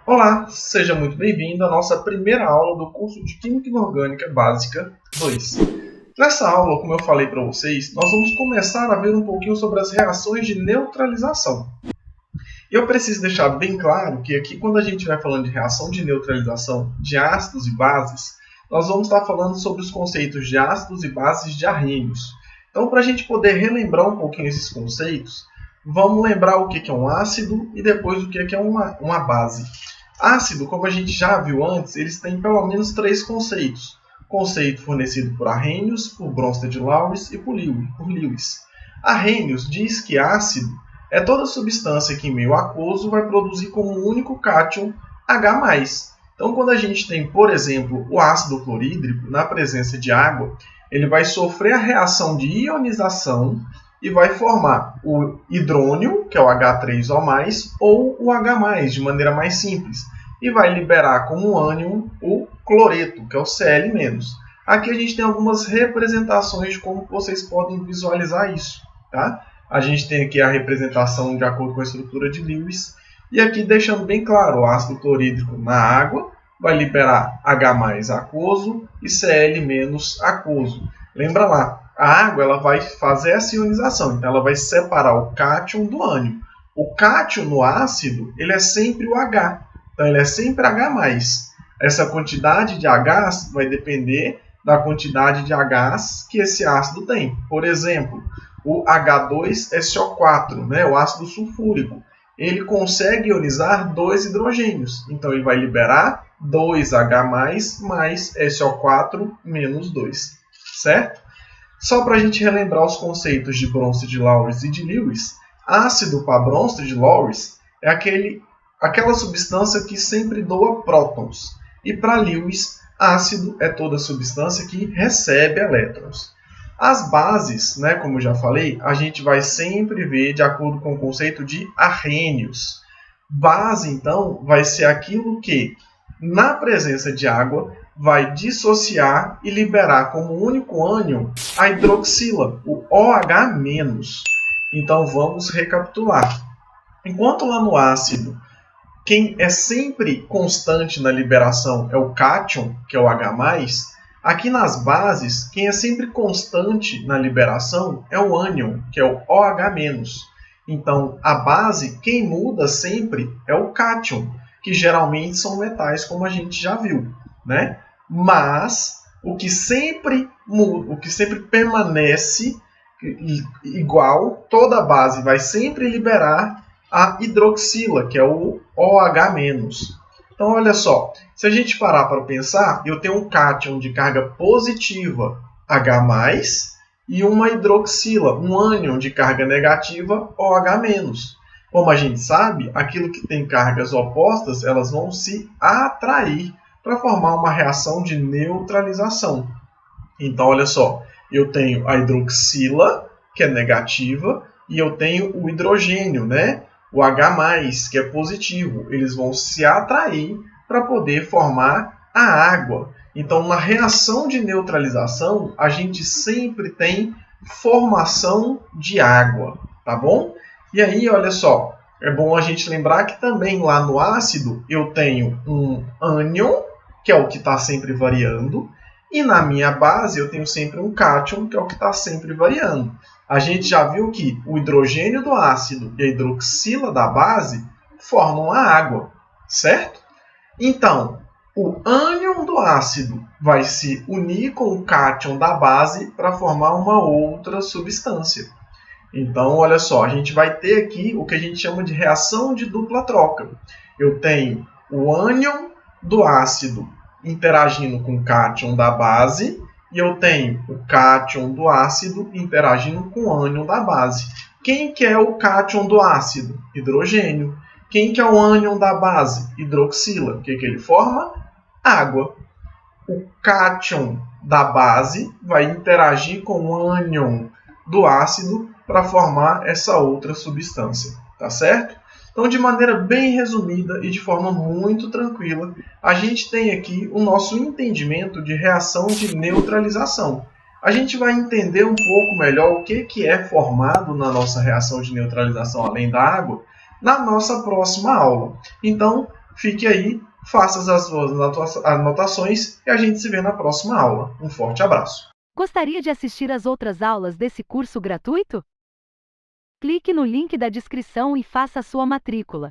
Olá, seja muito bem-vindo à nossa primeira aula do curso de Química Inorgânica Básica 2. Nessa aula, como eu falei para vocês, nós vamos começar a ver um pouquinho sobre as reações de neutralização. E eu preciso deixar bem claro que aqui, quando a gente vai falando de reação de neutralização de ácidos e bases, nós vamos estar falando sobre os conceitos de ácidos e bases de arrênios. Então, para a gente poder relembrar um pouquinho esses conceitos, vamos lembrar o que é um ácido e depois o que é uma base. Ácido, como a gente já viu antes, eles têm pelo menos três conceitos. Conceito fornecido por Arrhenius, por Bronsted-Lawrence e por Lewis. Arrhenius diz que ácido é toda substância que em meio aquoso vai produzir como um único cátion H+. Então, quando a gente tem, por exemplo, o ácido clorídrico na presença de água, ele vai sofrer a reação de ionização e vai formar o hidrônio, que é o H3O+, ou o H+, de maneira mais simples, e vai liberar como ânion o cloreto, que é o Cl-. Aqui a gente tem algumas representações de como vocês podem visualizar isso. Tá? A gente tem aqui a representação de acordo com a estrutura de Lewis, e aqui deixando bem claro, o ácido clorídrico na água vai liberar H+ aquoso e Cl- aquoso. Lembra lá, a água ela vai fazer essa ionização, então ela vai separar o cátion do ânion. O cátion no ácido ele é sempre o H, então ele é sempre H+. Essa quantidade de H vai depender da quantidade de H que esse ácido tem. Por exemplo, o H2SO4, né, o ácido sulfúrico, ele consegue ionizar 2 hidrogênios. Então, ele vai liberar 2H+, mais SO4 menos 2. Certo? Só para a gente relembrar os conceitos de Bronsted-Lawrence e de Lewis, ácido para Bronsted-Lawrence é aquela substância que sempre doa prótons. E para Lewis, ácido é toda substância que recebe elétrons. As bases, né, como eu já falei, a gente vai sempre ver de acordo com o conceito de Arrhenius. Base, então, vai ser aquilo que, na presença de água, vai dissociar e liberar como único ânion a hidroxila, o OH-. Então, vamos recapitular. Enquanto lá no ácido, quem é sempre constante na liberação é o cátion, que é o H+, aqui nas bases, quem é sempre constante na liberação é o ânion, que é o OH-. Então, a base, quem muda sempre é o cátion, que geralmente são metais, como a gente já viu, né? Mas o que sempre muda, o que sempre permanece igual, toda a base vai sempre liberar a hidroxila, que é o OH-. Então, olha só, se a gente parar para pensar, eu tenho um cátion de carga positiva H+, e uma hidroxila, um ânion de carga negativa OH-. Como a gente sabe, aquilo que tem cargas opostas, elas vão se atrair para formar uma reação de neutralização. Então, olha só, eu tenho a hidroxila, que é negativa, e eu tenho o hidrogênio, né? O H+, que é positivo. Eles vão se atrair para poder formar a água. Então, na reação de neutralização, a gente sempre tem formação de água, tá bom? E aí, olha só, é bom a gente lembrar que também lá no ácido eu tenho um ânion, que é o que está sempre variando, e na minha base eu tenho sempre um cátion, que é o que está sempre variando. A gente já viu que o hidrogênio do ácido e a hidroxila da base formam a água, certo? Então, o ânion do ácido vai se unir com o cátion da base para formar uma outra substância. Então, olha só, a gente vai ter aqui o que a gente chama de reação de dupla troca. Eu tenho o ânion do ácido interagindo com o cátion da base e eu tenho o cátion do ácido interagindo com o ânion da base. Quem que é o cátion do ácido? Hidrogênio. Quem que é o ânion da base? Hidroxila. O que ele forma? Água. O cátion da base vai interagir com o ânion do ácido para formar essa outra substância. Tá certo? Então, de maneira bem resumida e de forma muito tranquila, a gente tem aqui o nosso entendimento de reação de neutralização. A gente vai entender um pouco melhor o que é formado na nossa reação de neutralização além da água na nossa próxima aula. Então, Fique aí, faça as suas anotações e a gente se vê na próxima aula. Um forte abraço. Gostaria de assistir às outras aulas desse curso gratuito? Clique no link da descrição e faça a sua matrícula.